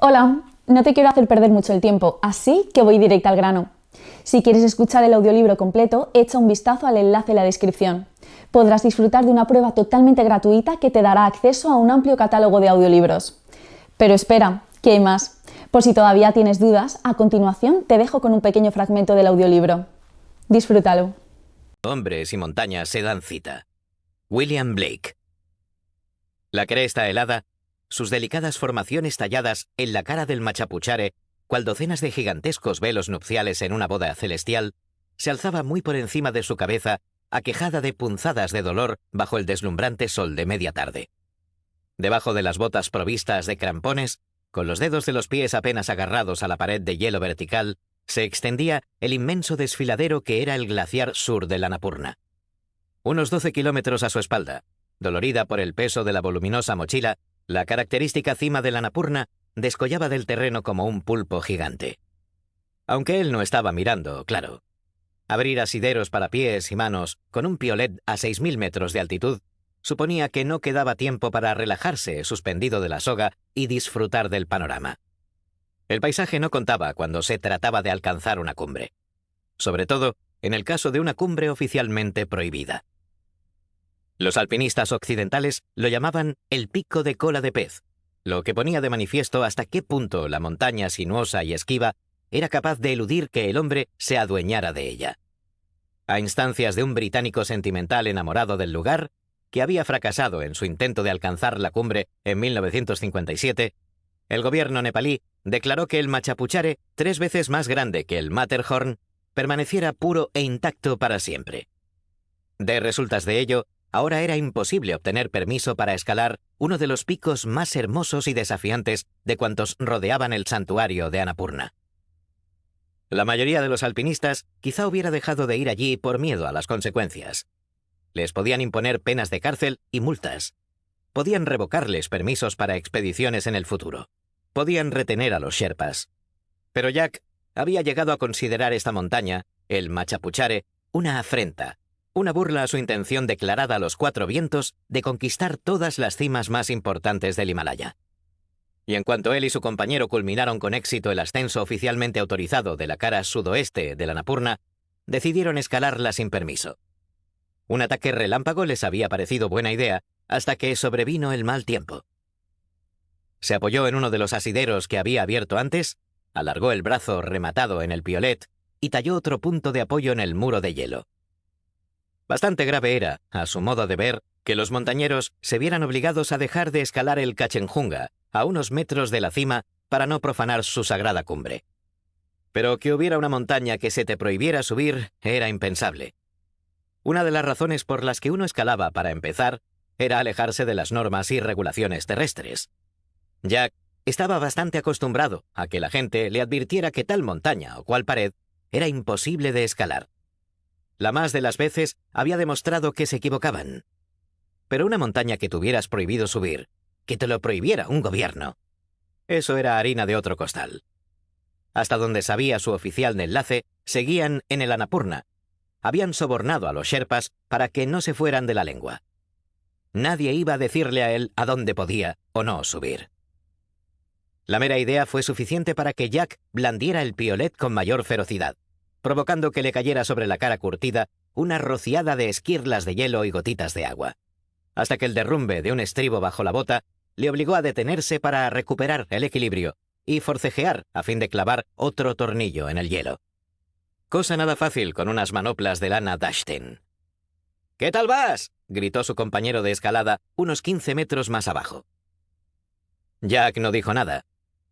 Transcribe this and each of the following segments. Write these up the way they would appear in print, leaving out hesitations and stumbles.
Hola, no te quiero hacer perder mucho el tiempo, así que voy directa al grano. Si quieres escuchar el audiolibro completo, echa un vistazo al enlace en la descripción. Podrás disfrutar de una prueba totalmente gratuita que te dará acceso a un amplio catálogo de audiolibros. Pero espera, que hay más. Por si todavía tienes dudas, a continuación te dejo con un pequeño fragmento del audiolibro. Disfrútalo. Hombres y montañas se dan cita. William Blake. La cresta helada, sus delicadas formaciones talladas en la cara del Machapuchare, cual docenas de gigantescos velos nupciales en una boda celestial, se alzaba muy por encima de su cabeza, aquejada de punzadas de dolor bajo el deslumbrante sol de media tarde. Debajo de las botas provistas de crampones, con los dedos de los pies apenas agarrados a la pared de hielo vertical, se extendía el inmenso desfiladero que era el glaciar sur del Annapurna. Unos 12 kilómetros a su espalda, dolorida por el peso de la voluminosa mochila, la característica cima del Annapurna descollaba del terreno como un pulpo gigante. Aunque él no estaba mirando, claro. Abrir asideros para pies y manos con un piolet a 6.000 metros de altitud suponía que no quedaba tiempo para relajarse suspendido de la soga y disfrutar del panorama. El paisaje no contaba cuando se trataba de alcanzar una cumbre. Sobre todo, en el caso de una cumbre oficialmente prohibida. Los alpinistas occidentales lo llamaban el pico de cola de pez, lo que ponía de manifiesto hasta qué punto la montaña sinuosa y esquiva era capaz de eludir que el hombre se adueñara de ella. A instancias de un británico sentimental enamorado del lugar, que había fracasado en su intento de alcanzar la cumbre en 1957, el gobierno nepalí declaró que el Machapuchare, 3 veces más grande que el Matterhorn, permaneciera puro e intacto para siempre. De resultas de ello, ahora era imposible obtener permiso para escalar uno de los picos más hermosos y desafiantes de cuantos rodeaban el santuario de Annapurna. La mayoría de los alpinistas quizá hubiera dejado de ir allí por miedo a las consecuencias. Les podían imponer penas de cárcel y multas. Podían revocarles permisos para expediciones en el futuro. Podían retener a los sherpas. Pero Jack había llegado a considerar esta montaña, el Machapuchare, una afrenta, una burla a su intención declarada a los 4 vientos de conquistar todas las cimas más importantes del Himalaya. Y en cuanto él y su compañero culminaron con éxito el ascenso oficialmente autorizado de la cara sudoeste de la Annapurna, decidieron escalarla sin permiso. Un ataque relámpago les había parecido buena idea hasta que sobrevino el mal tiempo. Se apoyó en uno de los asideros que había abierto antes, alargó el brazo rematado en el piolet y talló otro punto de apoyo en el muro de hielo. Bastante grave era, a su modo de ver, que los montañeros se vieran obligados a dejar de escalar el Kachenjunga a unos metros de la cima para no profanar su sagrada cumbre. Pero que hubiera una montaña que se te prohibiera subir era impensable. Una de las razones por las que uno escalaba para empezar era alejarse de las normas y regulaciones terrestres. Jack estaba bastante acostumbrado a que la gente le advirtiera que tal montaña o cual pared era imposible de escalar. La más de las veces había demostrado que se equivocaban. Pero una montaña que tuvieras prohibido subir, que te lo prohibiera un gobierno, eso era harina de otro costal. Hasta donde sabía su oficial de enlace, seguían en el Annapurna. Habían sobornado a los sherpas para que no se fueran de la lengua. Nadie iba a decirle a él a dónde podía o no subir. La mera idea fue suficiente para que Jack blandiera el piolet con mayor ferocidad, provocando que le cayera sobre la cara curtida una rociada de esquirlas de hielo y gotitas de agua, hasta que el derrumbe de un estribo bajo la bota le obligó a detenerse para recuperar el equilibrio y forcejear a fin de clavar otro tornillo en el hielo. Cosa nada fácil con unas manoplas de lana Dachstein. «¿Qué tal vas?», gritó su compañero de escalada unos 15 metros más abajo. Jack no dijo nada.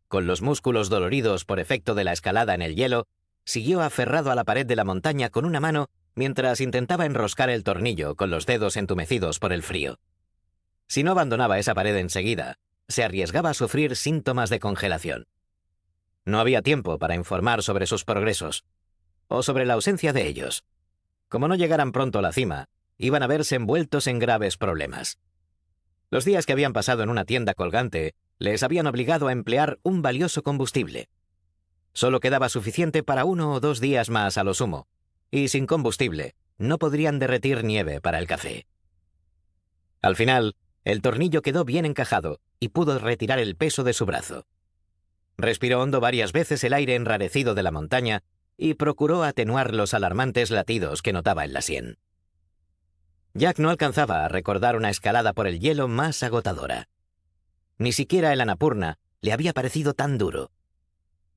Con los músculos doloridos por efecto de la escalada en el hielo, siguió aferrado a la pared de la montaña con una mano mientras intentaba enroscar el tornillo con los dedos entumecidos por el frío. Si no abandonaba esa pared enseguida, se arriesgaba a sufrir síntomas de congelación. No había tiempo para informar sobre sus progresos, o sobre la ausencia de ellos. Como no llegaran pronto a la cima, iban a verse envueltos en graves problemas. Los días que habían pasado en una tienda colgante les habían obligado a emplear un valioso combustible. Solo quedaba suficiente para 1 o 2 días más a lo sumo, y sin combustible no podrían derretir nieve para el café. Al final, el tornillo quedó bien encajado y pudo retirar el peso de su brazo. Respiró hondo varias veces el aire enrarecido de la montaña y procuró atenuar los alarmantes latidos que notaba en la sien. Jack no alcanzaba a recordar una escalada por el hielo más agotadora. Ni siquiera el Annapurna le había parecido tan duro.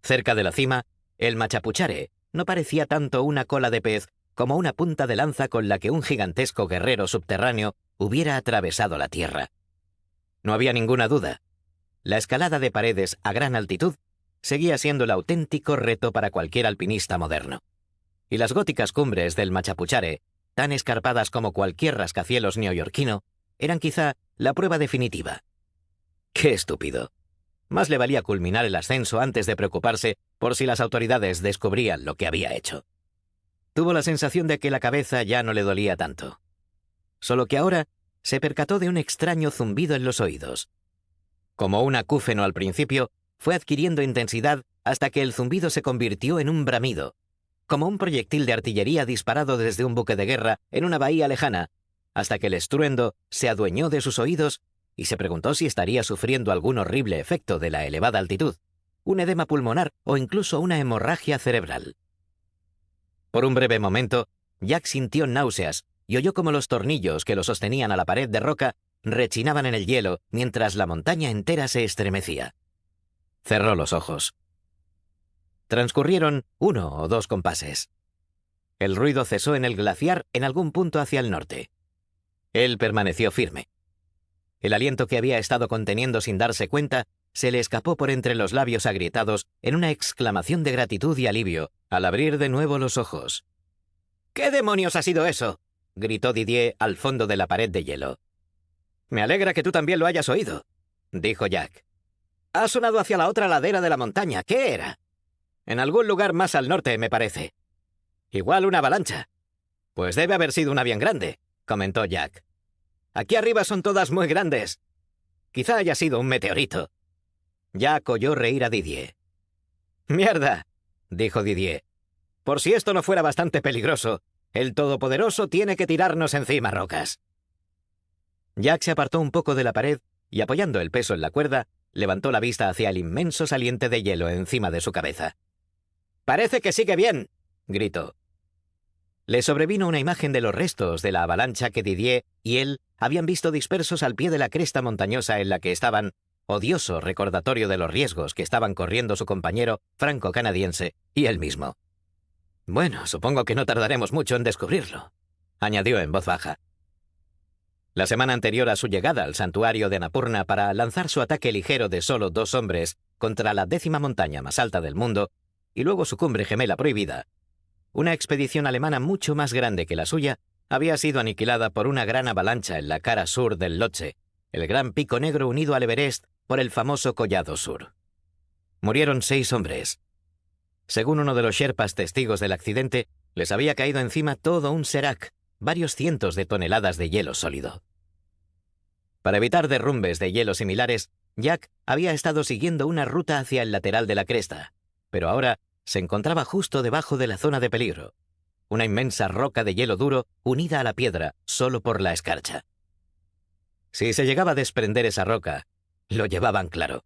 Cerca de la cima, el Machapuchare no parecía tanto una cola de pez como una punta de lanza con la que un gigantesco guerrero subterráneo hubiera atravesado la tierra. No había ninguna duda. La escalada de paredes a gran altitud seguía siendo el auténtico reto para cualquier alpinista moderno. Y las góticas cumbres del Machapuchare, tan escarpadas como cualquier rascacielos neoyorquino, eran quizá la prueba definitiva. ¡Qué estúpido! Más le valía culminar el ascenso antes de preocuparse por si las autoridades descubrían lo que había hecho. Tuvo la sensación de que la cabeza ya no le dolía tanto. Solo que ahora se percató de un extraño zumbido en los oídos. Como un acúfeno al principio, fue adquiriendo intensidad hasta que el zumbido se convirtió en un bramido, como un proyectil de artillería disparado desde un buque de guerra en una bahía lejana, hasta que el estruendo se adueñó de sus oídos y se preguntó si estaría sufriendo algún horrible efecto de la elevada altitud, un edema pulmonar o incluso una hemorragia cerebral. Por un breve momento, Jack sintió náuseas y oyó como los tornillos que lo sostenían a la pared de roca rechinaban en el hielo mientras la montaña entera se estremecía. Cerró los ojos. Transcurrieron 1 o 2 compases. El ruido cesó en el glaciar en algún punto hacia el norte. Él permaneció firme. El aliento que había estado conteniendo sin darse cuenta se le escapó por entre los labios agrietados en una exclamación de gratitud y alivio al abrir de nuevo los ojos. «¿Qué demonios ha sido eso?», gritó Didier al fondo de la pared de hielo. «Me alegra que tú también lo hayas oído», dijo Jack. «Ha sonado hacia la otra ladera de la montaña. ¿Qué era?» «En algún lugar más al norte, me parece». «Igual una avalancha». «Pues debe haber sido una bien grande», comentó Jack. «Aquí arriba son todas muy grandes. Quizá haya sido un meteorito». Jack oyó reír a Didier. «Mierda», dijo Didier. «Por si esto no fuera bastante peligroso, el Todopoderoso tiene que tirarnos encima rocas». Jack se apartó un poco de la pared y, apoyando el peso en la cuerda, levantó la vista hacia el inmenso saliente de hielo encima de su cabeza. «Parece que sigue bien», gritó. Le sobrevino una imagen de los restos de la avalancha que Didier y él habían visto dispersos al pie de la cresta montañosa en la que estaban, odioso recordatorio de los riesgos que estaban corriendo su compañero franco-canadiense y él mismo. «Bueno, supongo que no tardaremos mucho en descubrirlo», añadió en voz baja. La semana anterior a su llegada al santuario de Annapurna para lanzar su ataque ligero de solo 2 hombres contra la 10ª montaña más alta del mundo, y luego su cumbre gemela prohibida, una expedición alemana mucho más grande que la suya había sido aniquilada por una gran avalancha en la cara sur del Lhotse, el gran pico negro unido al Everest por el famoso Collado Sur. Murieron 6 hombres. Según uno de los sherpas testigos del accidente, les había caído encima todo un serac, varios cientos de toneladas de hielo sólido. Para evitar derrumbes de hielo similares, Jack había estado siguiendo una ruta hacia el lateral de la cresta, pero ahora se encontraba justo debajo de la zona de peligro, una inmensa roca de hielo duro unida a la piedra solo por la escarcha. Si se llegaba a desprender esa roca, lo llevaban claro.